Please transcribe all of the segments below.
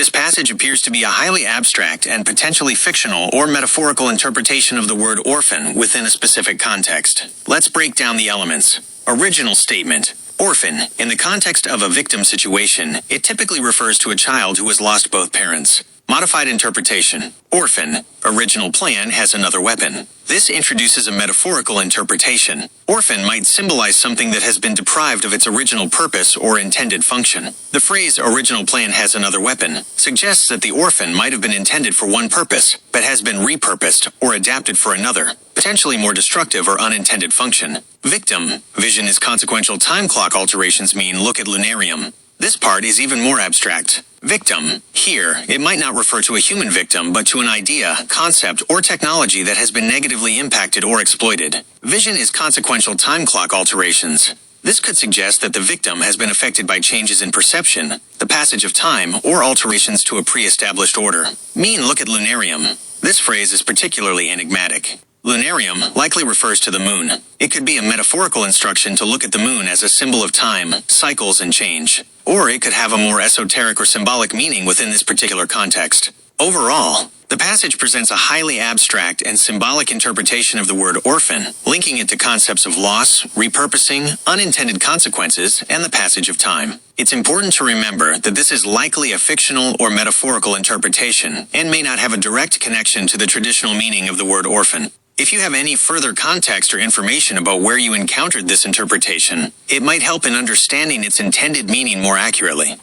This passage appears to be a highly abstract and potentially fictional or metaphorical interpretation of the word orphan within a specific context. Let's break down the elements. Original statement. Orphan. In the context of a victim situation, it typically refers to a child who has lost both parents. Modified interpretation. Orphan. Original plan has another weapon. This introduces a metaphorical interpretation. Orphan might symbolize something that has been deprived of its original purpose or intended function. The phrase original plan has another weapon suggests that the orphan might have been intended for one purpose, but has been repurposed or adapted for another, potentially more destructive or unintended function. Victim. Vision is consequential time clock alterations mean look at lunarium. This part is even more abstract. Victim. Here, it might not refer to a human victim, but to an idea, concept, or technology that has been negatively impacted or exploited. Vision is consequential time clock alterations. This could suggest that the victim has been affected by changes in perception, the passage of time, or alterations to a pre-established order. Mean look at lunarium. This phrase is particularly enigmatic. Lunarium likely refers to the moon. It could be a metaphorical instruction to look at the moon as a symbol of time, cycles, and change. Or it could have a more esoteric or symbolic meaning within this particular context. Overall, the passage presents a highly abstract and symbolic interpretation of the word orphan, linking it to concepts of loss, repurposing, unintended consequences, and the passage of time. It's important to remember that this is likely a fictional or metaphorical interpretation and may not have a direct connection to the traditional meaning of the word orphan. If you have any further context or information about where you encountered this interpretation, it might help in understanding its intended meaning more accurately.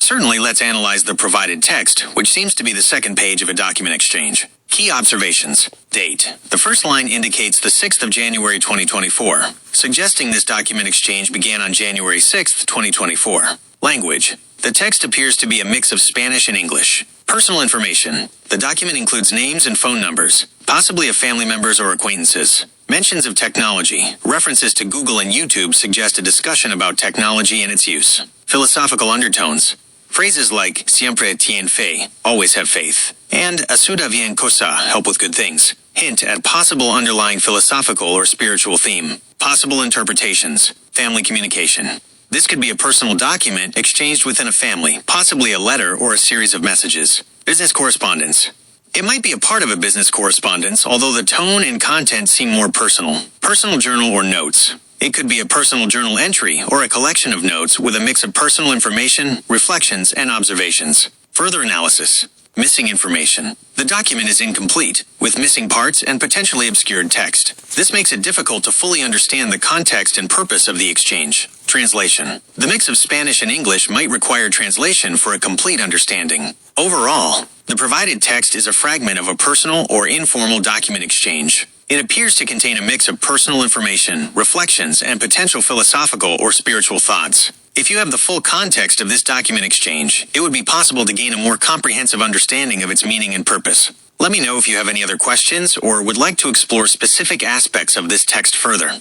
Certainly, let's analyze the provided text, which seems to be the second page of a document exchange. Key observations. Date. The first line indicates the 6th of January 2024, suggesting this document exchange began on January 6th, 2024. Language. The text appears to be a mix of Spanish and English. Personal information. The document includes names and phone numbers, possibly of family members or acquaintances. Mentions of technology. References to Google and YouTube suggest a discussion about technology and its use. Philosophical undertones. Phrases like siempre tien fe, always have faith, and asuda bien cosa, help with good things, hint at possible underlying philosophical or spiritual theme. Possible interpretations. Family communication. This could be a personal document exchanged within a family, possibly a letter or a series of messages. Business correspondence. It might be a part of a business correspondence, although the tone and content seem more personal. Personal journal or notes. It could be a personal journal entry or a collection of notes with a mix of personal information, reflections, and observations. Further analysis. Missing information. The document is incomplete, with missing parts and potentially obscured text. This makes it difficult to fully understand the context and purpose of the exchange. Translation. The mix of Spanish and English might require translation for a complete understanding. Overall, the provided text is a fragment of a personal or informal document exchange. It appears to contain a mix of personal information, reflections, and potential philosophical or spiritual thoughts. If you have the full context of this document exchange, it would be possible to gain a more comprehensive understanding of its meaning and purpose. Let me know if you have any other questions or would like to explore specific aspects of this text further.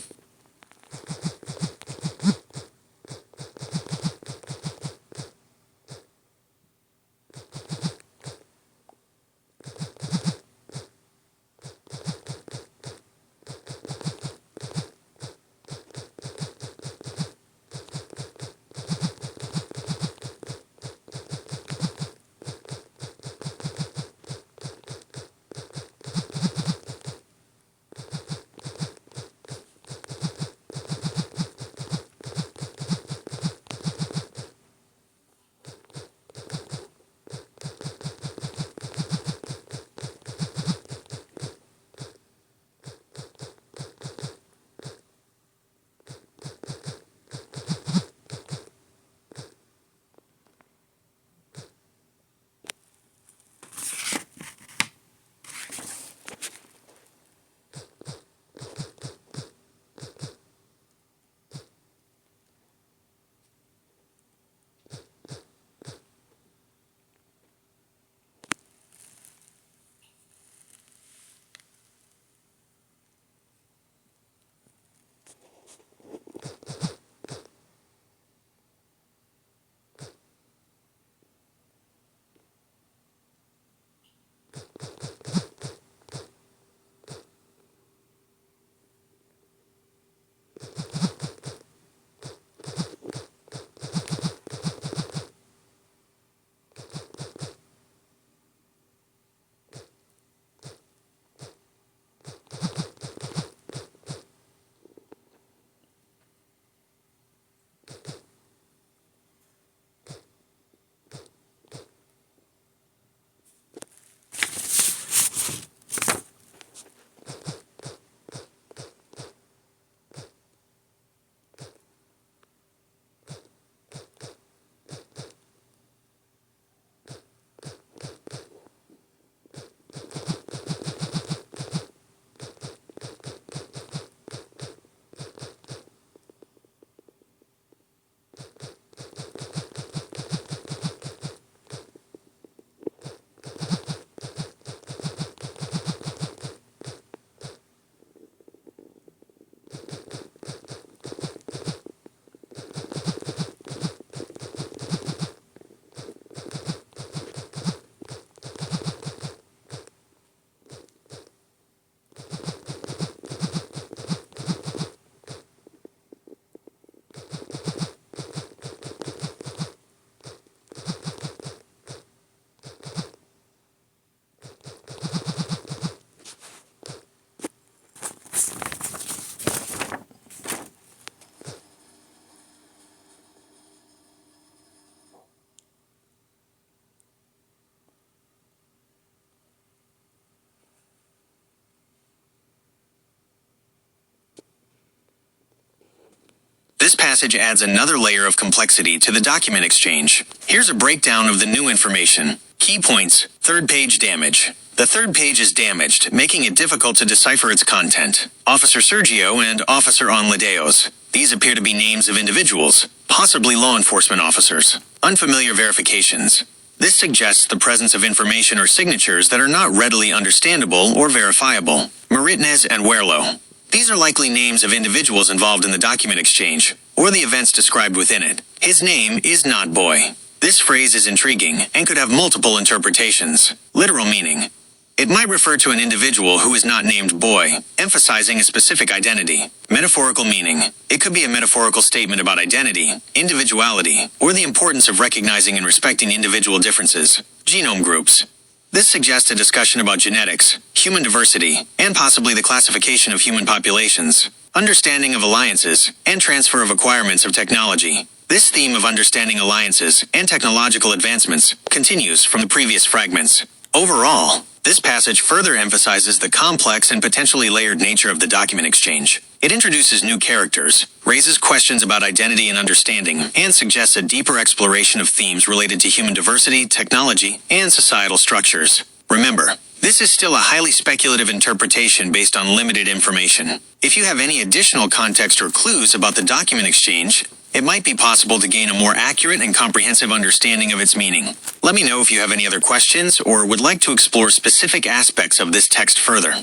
this passage adds another layer of complexity to the document exchange. Here's a breakdown of the new information. Key points. Third page damage. The third page is damaged, making it difficult to decipher its content. Officer Sergio and Officer Onladeos. These appear to be names of individuals, possibly law enforcement officers. Unfamiliar verifications. This suggests the presence of information or signatures that are not readily understandable or verifiable. Maritnes and Werlo. These are likely names of individuals involved in the document exchange, or the events described within it. His name is not Boy. This phrase is intriguing and could have multiple interpretations. Literal meaning. It might refer to an individual who is not named Boy, emphasizing a specific identity. Metaphorical meaning. It could be a metaphorical statement about identity, individuality, or the importance of recognizing and respecting individual differences. Genome groups. This suggests a discussion about genetics, human diversity, and possibly the classification of human populations, understanding of alliances, and transfer of acquirements of technology. This theme of understanding alliances and technological advancements continues from the previous fragments. Overall, this passage further emphasizes the complex and potentially layered nature of the document exchange. It introduces new characters, raises questions about identity and understanding, and suggests a deeper exploration of themes related to human diversity, technology, and societal structures. Remember, this is still a highly speculative interpretation based on limited information. If you have any additional context or clues about the document exchange, it might be possible to gain a more accurate and comprehensive understanding of its meaning. Let me know if you have any other questions or would like to explore specific aspects of this text further.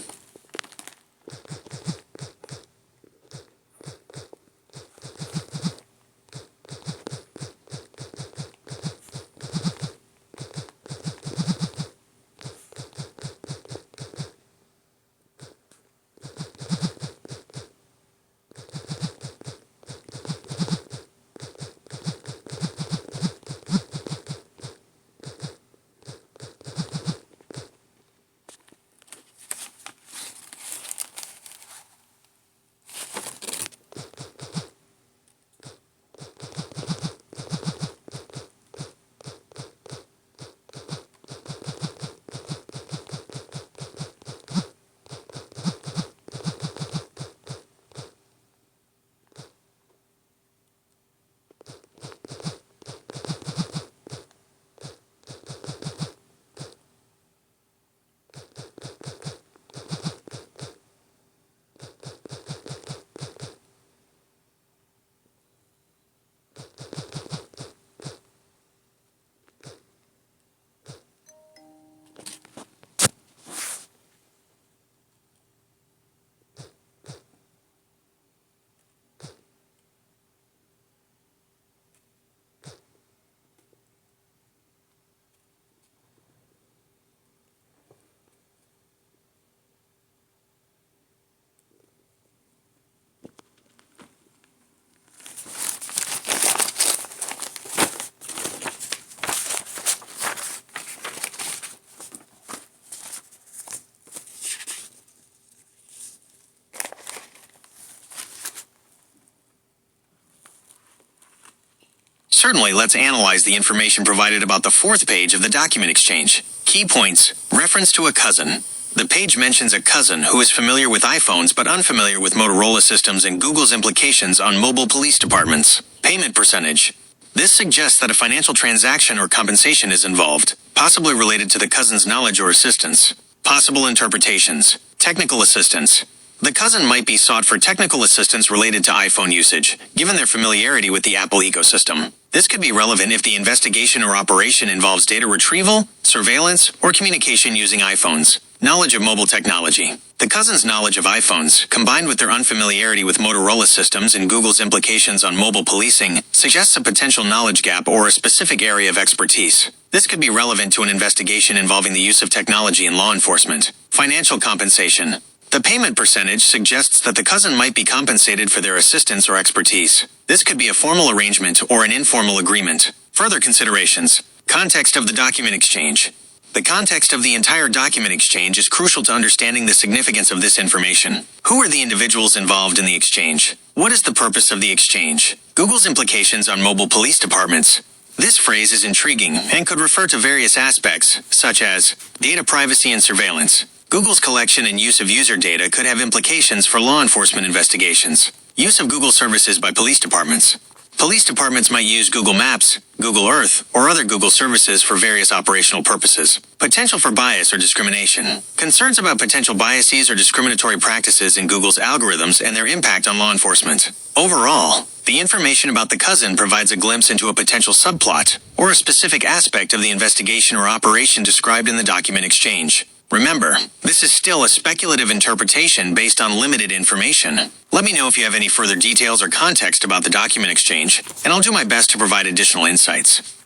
Certainly, let's analyze the information provided about the fourth page of the document exchange. Key points. Reference to a cousin. The page mentions a cousin who is familiar with iPhones but unfamiliar with Motorola systems and Google's implications on mobile police departments. Payment percentage. This suggests that a financial transaction or compensation is involved, possibly related to the cousin's knowledge or assistance. Possible interpretations. Technical assistance. The cousin might be sought for technical assistance related to iPhone usage, given their familiarity with the Apple ecosystem. This could be relevant if the investigation or operation involves data retrieval, surveillance, or communication using iPhones. Knowledge of mobile technology. The cousin's knowledge of iPhones, combined with their unfamiliarity with Motorola systems and Google's implications on mobile policing, suggests a potential knowledge gap or a specific area of expertise. This could be relevant to an investigation involving the use of technology in law enforcement. Financial compensation. The payment percentage suggests that the cousin might be compensated for their assistance or expertise. This could be a formal arrangement or an informal agreement. Further considerations. Context of the document exchange. The context of the entire document exchange is crucial to understanding the significance of this information. Who are the individuals involved in the exchange? What is the purpose of the exchange? Google's implications on mobile police departments. This phrase is intriguing and could refer to various aspects, such as data privacy and surveillance. Google's collection and use of user data could have implications for law enforcement investigations. Use of Google services by police departments. Police departments might use Google Maps, Google Earth, or other Google services for various operational purposes. Potential for bias or discrimination. Concerns about potential biases or discriminatory practices in Google's algorithms and their impact on law enforcement. Overall, the information about the cousin provides a glimpse into a potential subplot or a specific aspect of the investigation or operation described in the document exchange. Remember, this is still a speculative interpretation based on limited information. Let me know if you have any further details or context about the document exchange, and I'll do my best to provide additional insights.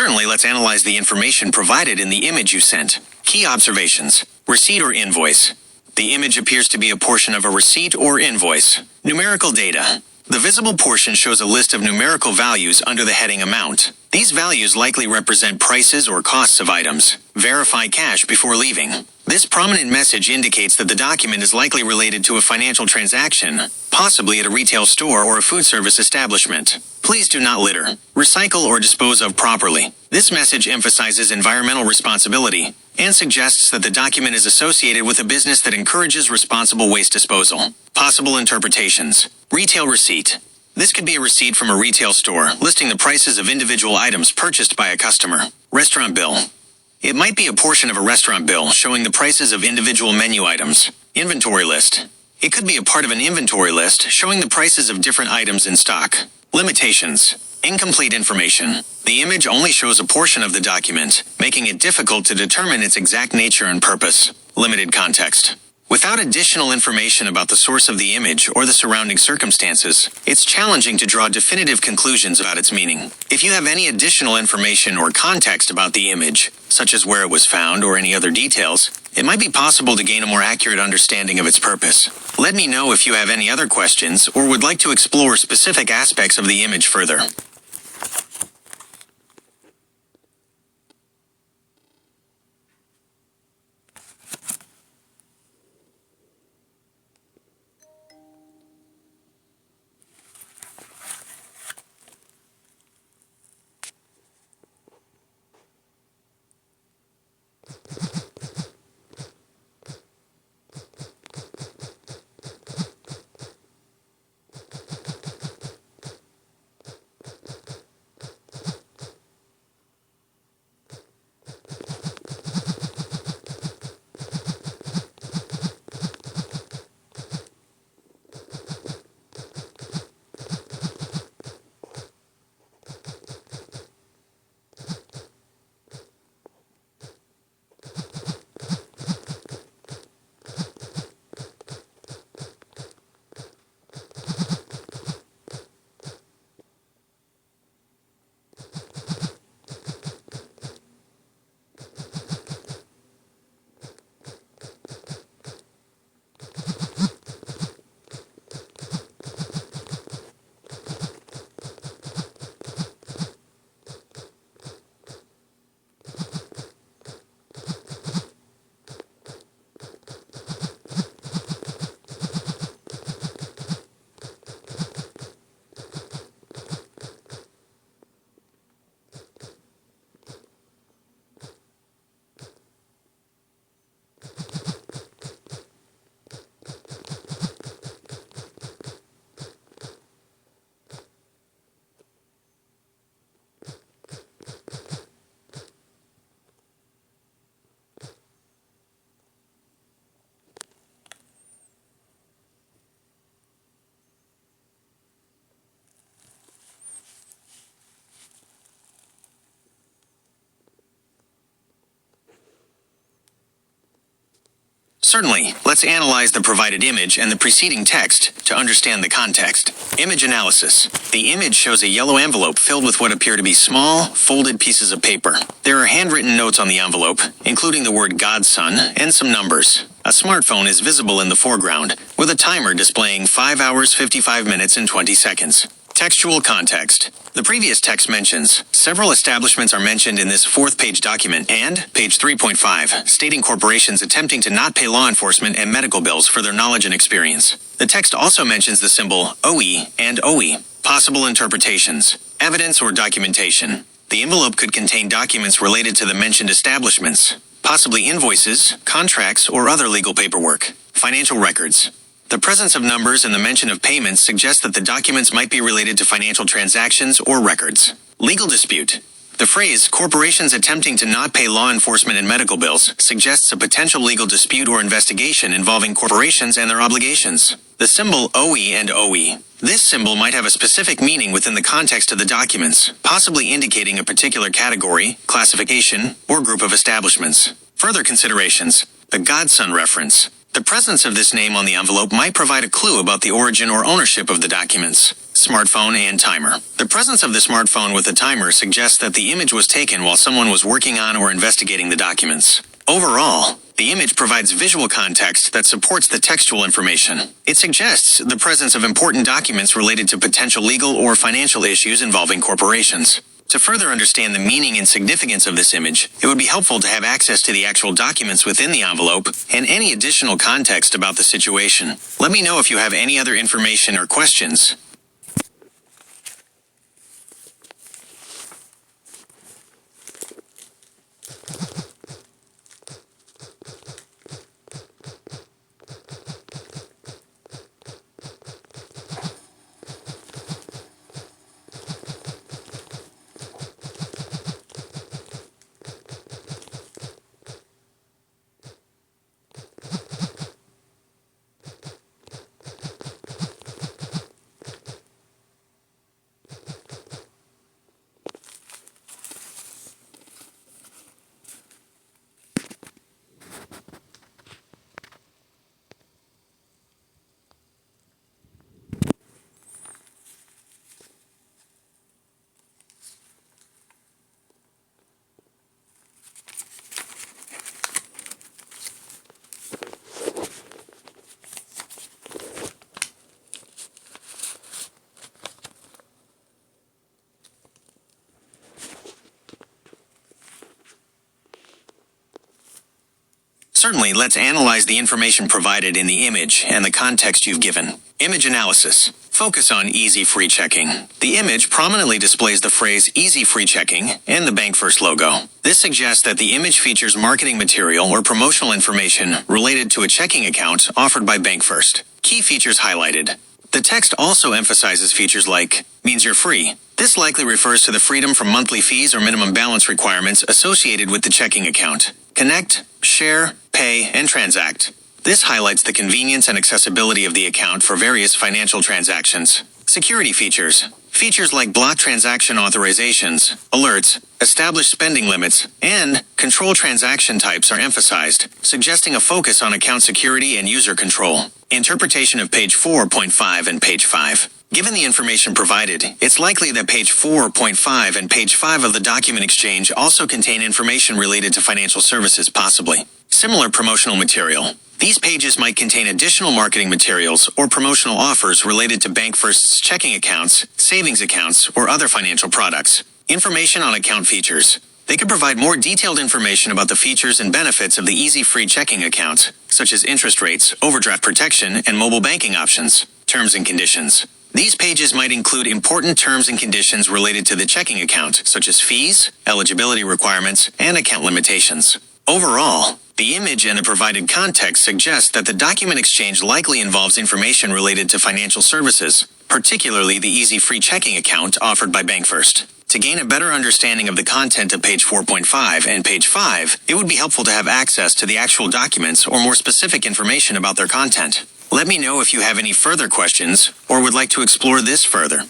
Certainly, let's analyze the information provided in the image you sent. Key observations. Receipt or invoice. The image appears to be a portion of a receipt or invoice. Numerical data. The visible portion shows a list of numerical values under the heading Amount. These values likely represent prices or costs of items. Verify cash before leaving. This prominent message indicates that the document is likely related to a financial transaction, possibly at a retail store or a food service establishment. Please do not litter, recycle, or dispose of properly. This message emphasizes environmental responsibility and suggests that the document is associated with a business that encourages responsible waste disposal. Possible interpretations. Retail receipt. This could be a receipt from a retail store listing the prices of individual items purchased by a customer. Restaurant bill. It might be a portion of a restaurant bill showing the prices of individual menu items. Inventory list. It could be a part of an inventory list showing the prices of different items in stock. Limitations. Incomplete information. The image only shows a portion of the document, making it difficult to determine its exact nature and purpose. Limited context. Without additional information about the source of the image or the surrounding circumstances, it's challenging to draw definitive conclusions about its meaning. If you have any additional information or context about the image, such as where it was found or any other details, it might be possible to gain a more accurate understanding of its purpose. Let me know if you have any other questions or would like to explore specific aspects of the image further. Certainly, let's analyze the provided image and the preceding text to understand the context. Image analysis. The image shows a yellow envelope filled with what appear to be small, folded pieces of paper. There are handwritten notes on the envelope, including the word Godson and some numbers. A smartphone is visible in the foreground, with a timer displaying 5 hours, 55 minutes, and 20 seconds. Textual context. The previous text mentions several establishments are mentioned in this fourth-page document and, page 3.5, stating corporations attempting to not pay law enforcement and medical bills for their knowledge and experience. The text also mentions the symbol OE and OE. Possible interpretations. Evidence or documentation. The envelope could contain documents related to the mentioned establishments, possibly invoices, contracts, or other legal paperwork. Financial records. The presence of numbers and the mention of payments suggests that the documents might be related to financial transactions or records. Legal dispute. The phrase, corporations attempting to not pay law enforcement and medical bills, suggests a potential legal dispute or investigation involving corporations and their obligations. The symbol OE and OE. This symbol might have a specific meaning within the context of the documents, possibly indicating a particular category, classification, or group of establishments. Further considerations. The Godson reference. The presence of this name on the envelope might provide a clue about the origin or ownership of the documents. Smartphone and timer. The presence of the smartphone with a timer suggests that the image was taken while someone was working on or investigating the documents. Overall, the image provides visual context that supports the textual information. It suggests the presence of important documents related to potential legal or financial issues involving corporations. To further understand the meaning and significance of this image, it would be helpful to have access to the actual documents within the envelope and any additional context about the situation. Let me know if you have any other information or questions. Certainly, let's analyze the information provided in the image and the context you've given. Image analysis. Focus on Easy Free Checking. The image prominently displays the phrase Easy Free Checking and the BankFirst logo. This suggests that the image features marketing material or promotional information related to a checking account offered by BankFirst. Key features highlighted. The text also emphasizes features like, means you're free. This likely refers to the freedom from monthly fees or minimum balance requirements associated with the checking account. Connect, share, pay, and transact. This highlights the convenience and accessibility of the account for various financial transactions. Security features. Features like block transaction authorizations, alerts, established spending limits, and control transaction types are emphasized, suggesting a focus on account security and user control. Interpretation of page 4.5 and page 5. Given the information provided, it's likely that page 4.5 and page 5 of the document exchange also contain information related to financial services, possibly. Similar promotional material. These pages might contain additional marketing materials or promotional offers related to BankFirst's checking accounts, savings accounts, or other financial products. Information on account features. They could provide more detailed information about the features and benefits of the Easy Free Checking account, such as interest rates, overdraft protection, and mobile banking options. Terms and conditions. These pages might include important terms and conditions related to the checking account, such as fees, eligibility requirements, and account limitations. Overall, the image and the provided context suggest that the document exchange likely involves information related to financial services, particularly the Easy Free Checking account offered by BankFirst. To gain a better understanding of the content of page 4.5 and page 5, it would be helpful to have access to the actual documents or more specific information about their content. Let me know if you have any further questions or would like to explore this further.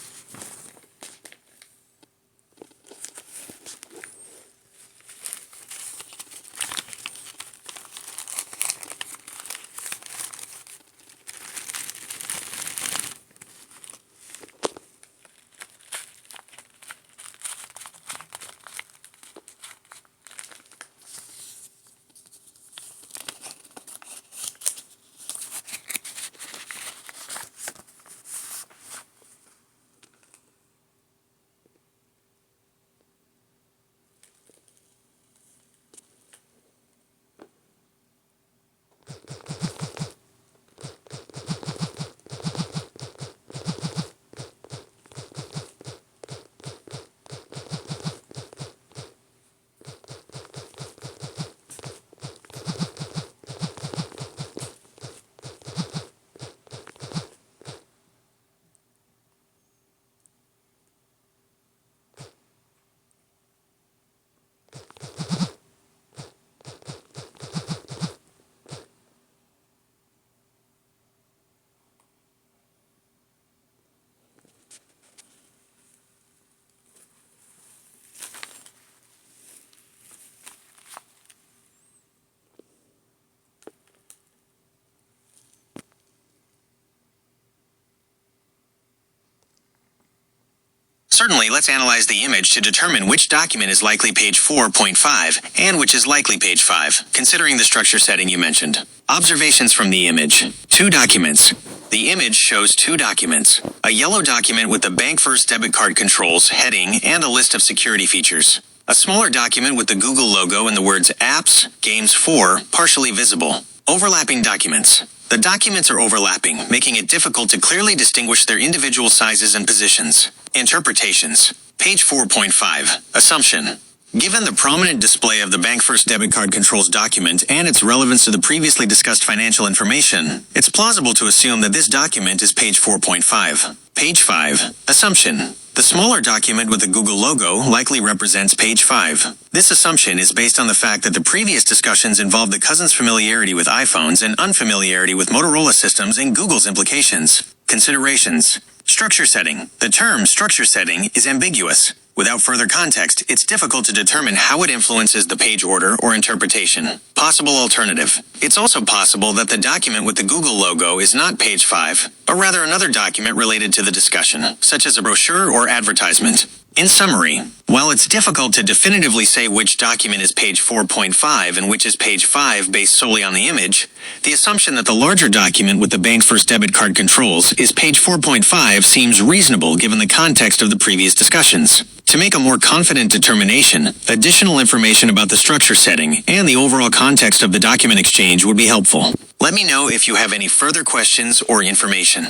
Certainly, let's analyze the image to determine which document is likely page 4.5 and which is likely page 5, considering the structure setting you mentioned. Observations from the image. 2 documents. The image shows 2 documents. A yellow document with the Bank First debit card controls, heading, and a list of security features. A smaller document with the Google logo and the words Apps, Games 4 partially visible. Overlapping documents. The documents are overlapping, making it difficult to clearly distinguish their individual sizes and positions. Interpretations. Page 4.5. Assumption. Given the prominent display of the Bank First debit card controls document and its relevance to the previously discussed financial information, it's plausible to assume that this document is page 4.5. Page 5. Assumption. The smaller document with the Google logo likely represents page 5. This assumption is based on the fact that the previous discussions involved the cousins' familiarity with iPhones and unfamiliarity with Motorola systems and Google's implications. Considerations. Structure setting. The term structure setting is ambiguous. Without further context, it's difficult to determine how it influences the page order or interpretation. Possible alternative. It's also possible that the document with the Google logo is not page 5, but rather another document related to the discussion, such as a brochure or advertisement. In summary, while it's difficult to definitively say which document is page 4.5 and which is page 5 based solely on the image, the assumption that the larger document with the Bank First debit card controls is page 4.5 seems reasonable given the context of the previous discussions. To make a more confident determination, additional information about the structure setting and the overall context of the document exchange would be helpful. Let me know if you have any further questions or information.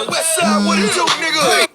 Westside, what it do, nigga?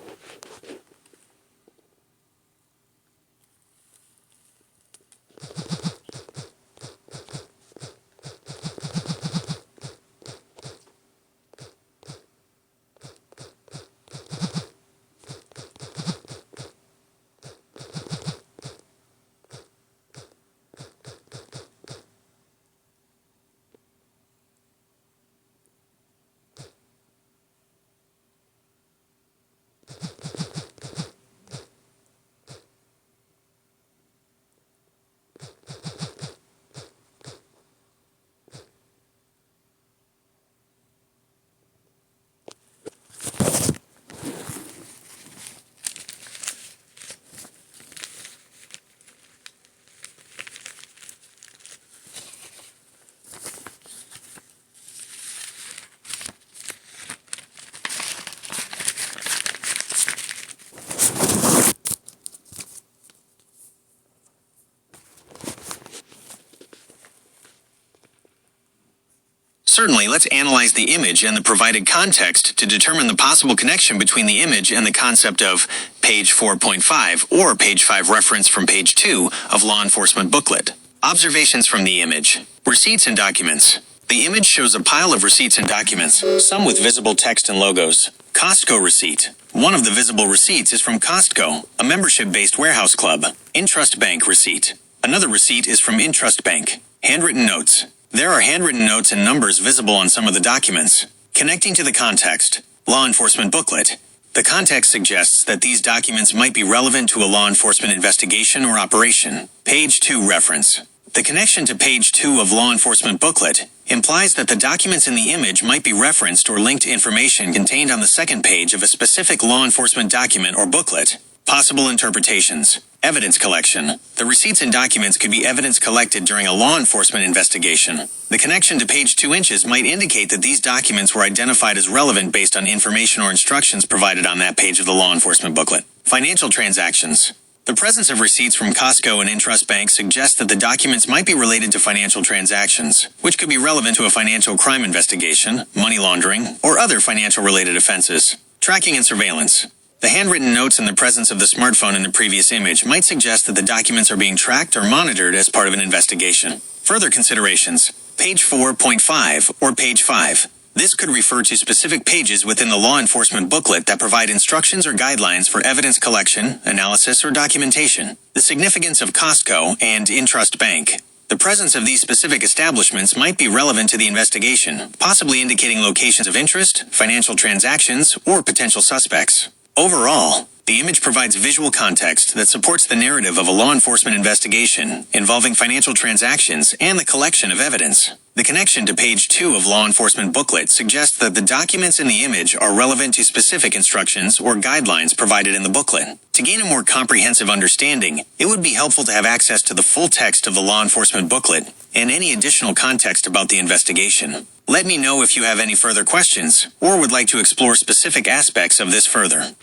Certainly, let's analyze the image and the provided context to determine the possible connection between the image and the concept of page 4.5 or page 5 reference from page 2 of law enforcement booklet. Observations from the image. Receipts and documents. The image shows a pile of receipts and documents, some with visible text and logos. Costco receipt. One of the visible receipts is from Costco, a membership-based warehouse club. Intrust Bank receipt. Another receipt is from Intrust Bank. Handwritten notes. There are handwritten notes and numbers visible on some of the documents. Connecting to the context. Law enforcement booklet. The context suggests that these documents might be relevant to a law enforcement investigation or operation. Page 2 reference. The connection to page 2 of law enforcement booklet implies that the documents in the image might be referenced or linked to information contained on the second page of a specific law enforcement document or booklet. Possible interpretations. Evidence collection. The receipts and documents could be evidence collected during a law enforcement investigation. The connection to page 2 inches might indicate that these documents were identified as relevant based on information or instructions provided on that page of the law enforcement booklet. Financial transactions. The presence of receipts from Costco and Intrust Bank suggests that the documents might be related to financial transactions, which could be relevant to a financial crime investigation, money laundering, or other financial-related offenses. Tracking and surveillance. The handwritten notes and the presence of the smartphone in the previous image might suggest that the documents are being tracked or monitored as part of an investigation. Further considerations. Page 4.5 or page 5. This could refer to specific pages within the law enforcement booklet that provide instructions or guidelines for evidence collection, analysis, or documentation. The significance of Costco and Intrust Bank. The presence of these specific establishments might be relevant to the investigation, possibly indicating locations of interest, financial transactions, or potential suspects. Overall, the image provides visual context that supports the narrative of a law enforcement investigation involving financial transactions and the collection of evidence. The connection to page 2 of Law Enforcement Booklet suggests that the documents in the image are relevant to specific instructions or guidelines provided in the booklet. To gain a more comprehensive understanding, it would be helpful to have access to the full text of the Law Enforcement Booklet and any additional context about the investigation. Let me know if you have any further questions or would like to explore specific aspects of this further.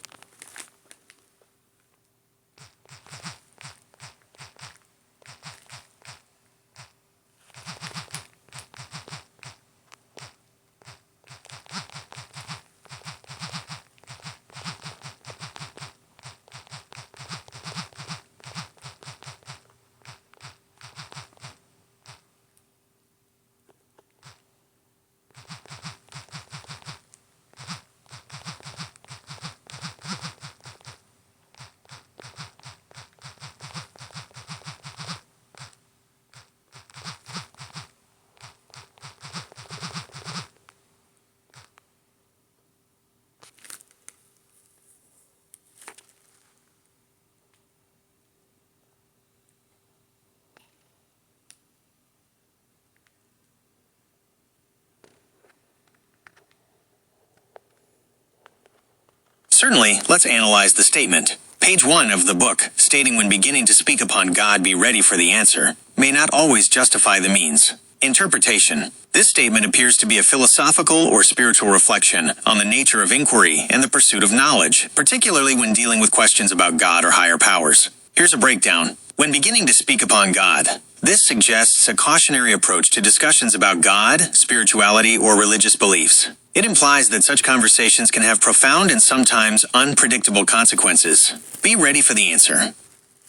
Certainly, let's analyze the statement. Page 1 of the book, stating when beginning to speak upon God, be ready for the answer, may not always justify the means. Interpretation. This statement appears to be a philosophical or spiritual reflection on the nature of inquiry and the pursuit of knowledge, particularly when dealing with questions about God or higher powers. Here's a breakdown. When beginning to speak upon God, this suggests a cautionary approach to discussions about God, spirituality, or religious beliefs. It implies that such conversations can have profound and sometimes unpredictable consequences. Be ready for the answer.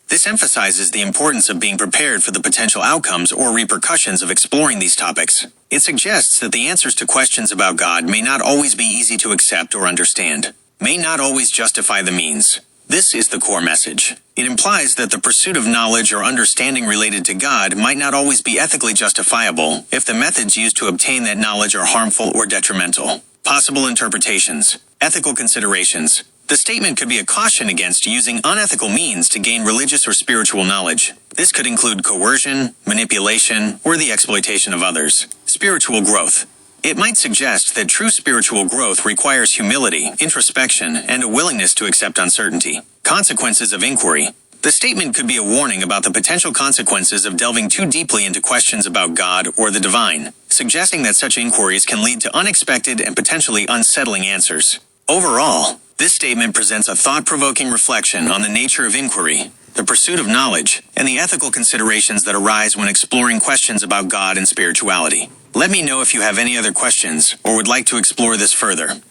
This emphasizes the importance of being prepared for the potential outcomes or repercussions of exploring these topics. It suggests that the answers to questions about God may not always be easy to accept or understand, may not always justify the means. This is the core message. It implies that the pursuit of knowledge or understanding related to God might not always be ethically justifiable if the methods used to obtain that knowledge are harmful or detrimental. Possible interpretations. Ethical considerations. The statement could be a caution against using unethical means to gain religious or spiritual knowledge. This could include coercion, manipulation, or the exploitation of others. Spiritual growth. It might suggest that true spiritual growth requires humility, introspection, and a willingness to accept uncertainty. Consequences of inquiry. The statement could be a warning about the potential consequences of delving too deeply into questions about God or the divine, suggesting that such inquiries can lead to unexpected and potentially unsettling answers. Overall, this statement presents a thought-provoking reflection on the nature of inquiry, the pursuit of knowledge, and the ethical considerations that arise when exploring questions about God and spirituality. Let me know if you have any other questions or would like to explore this further.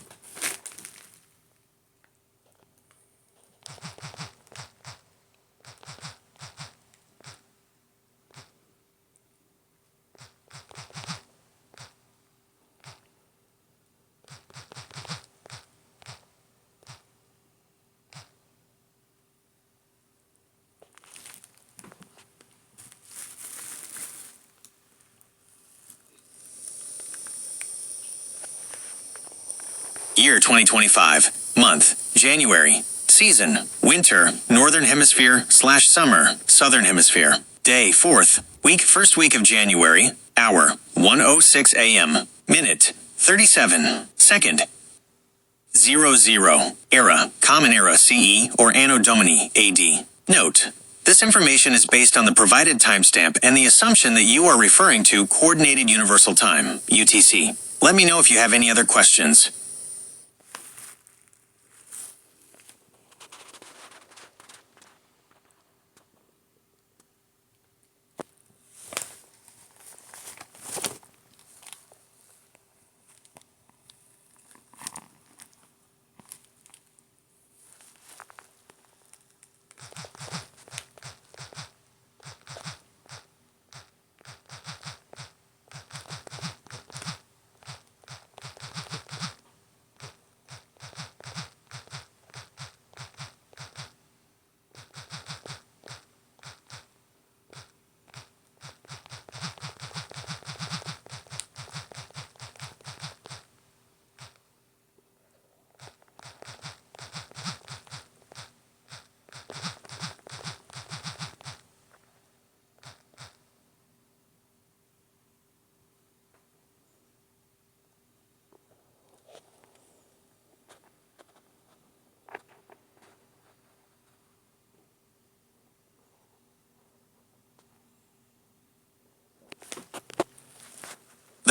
Year 2025. Month, January. Season, winter, northern hemisphere/summer, southern hemisphere. Day, 4th. Week, first week of January. Hour, 1:06 a.m. Minute, 37. Second, 00. Era, Common Era CE or Anno Domini AD. Note: this information is based on the provided timestamp and the assumption that you are referring to Coordinated Universal Time, UTC. Let me know if you have any other questions.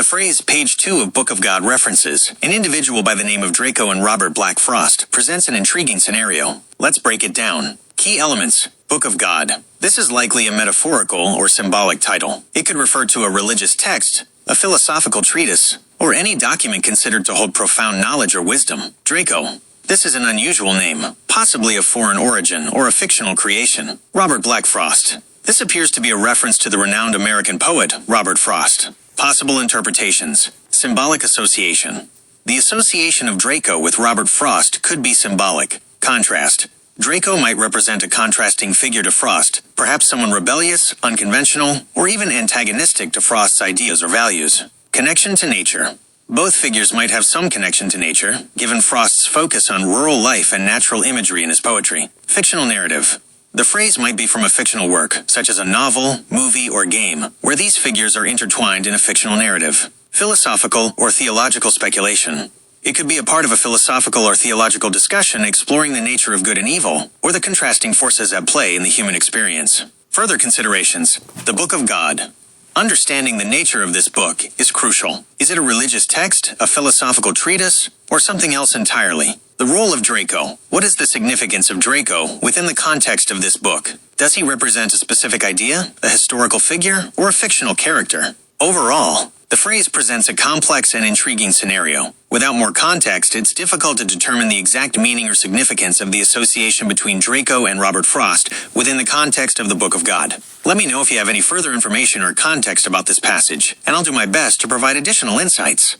phrase page 2 of Book of God references an individual by the name of Draco and Robert Black Frost presents an intriguing scenario. Let's break it down. Key elements. Book of God. This is likely a metaphorical or symbolic title. It could refer to a religious text, a philosophical treatise, or any document considered to hold profound knowledge or wisdom. Draco. This is an unusual name, possibly of foreign origin or a fictional creation. Robert Black Frost. This appears to be a reference to the renowned American poet, Robert Frost. Possible interpretations. Symbolic association. The association of Draco with Robert Frost could be symbolic. Contrast. Draco might represent a contrasting figure to Frost, perhaps someone rebellious, unconventional, or even antagonistic to Frost's ideas or values. Connection to nature. Both figures might have some connection to nature, given Frost's focus on rural life and natural imagery in his poetry. Fictional narrative. The phrase might be from a fictional work, such as a novel, movie, or game, where these figures are intertwined in a fictional narrative. Philosophical or theological speculation. It could be a part of a philosophical or theological discussion exploring the nature of good and evil, or the contrasting forces at play in the human experience. Further considerations. The Book of God. Understanding the nature of this book is crucial. Is it a religious text, a philosophical treatise, or something else entirely? The role of Draco. What is the significance of Draco within the context of this book? Does he represent a specific idea, a historical figure, or a fictional character? Overall, the phrase presents a complex and intriguing scenario. Without more context, it's difficult to determine the exact meaning or significance of the association between Draco and Robert Frost within the context of the Book of God. Let me know if you have any further information or context about this passage, and I'll do my best to provide additional insights.